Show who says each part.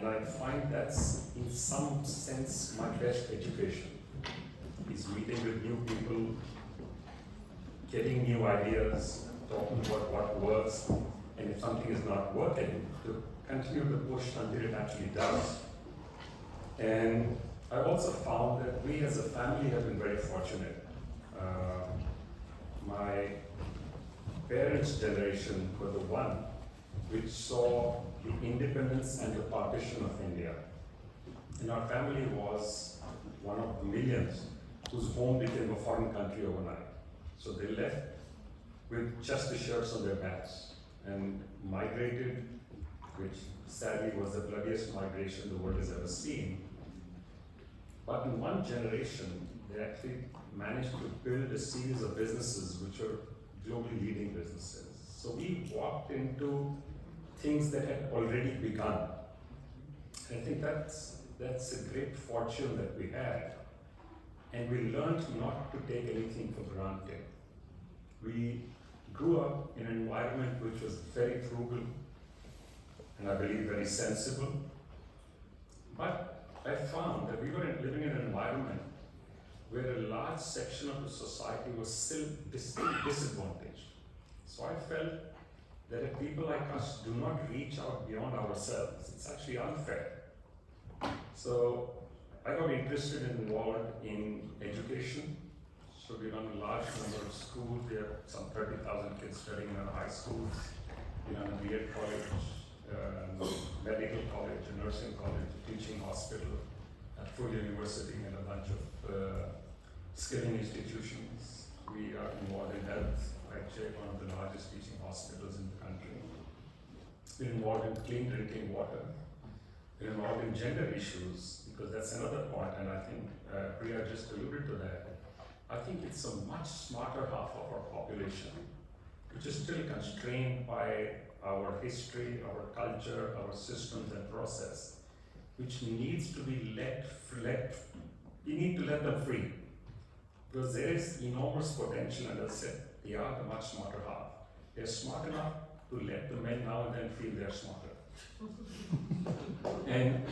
Speaker 1: And I find that's, in some sense, my best education, is meeting with new people, getting new ideas, talking about what works, and if something is not working, to continue to push until it actually does. And I also found that we as a family have been very fortunate. My parents' generation were the one which saw the independence and the partition of India. And our family was one of the millions whose home became a foreign country overnight. So they left with just the shirts on their backs and migrated, which sadly was the bloodiest migration the world has ever seen. But in one generation, they actually managed to build a series of businesses which are globally leading businesses. So we walked into things that had already begun. I think that's a great fortune that we had. And we learned not to take anything for granted. We grew up in an environment which was very frugal and I believe very sensible. But I found that we were living in an environment where a large section of the society was still disadvantaged. So I felt that if people like us do not reach out beyond ourselves, it's actually unfair. So I got interested and involved in education. So we run a large number of schools. We have some 30,000 kids studying in our high schools. We run a B.Ed college, medical college, a nursing college, a teaching hospital, a full university, and a bunch of skilling institutions. We are involved in health. I chair one of the largest teaching hospitals in the country. We're involved in clean drinking water. We're involved in gender issues, because that's another point, and I think Priya just alluded to that. I think it's a much smarter half of our population, which is still constrained by our history, our culture, our systems and process, which needs to be we need to let them free. Because there is enormous potential, and as I said, they are the much smarter half. They're smart enough to let the men now and then feel they're smarter. And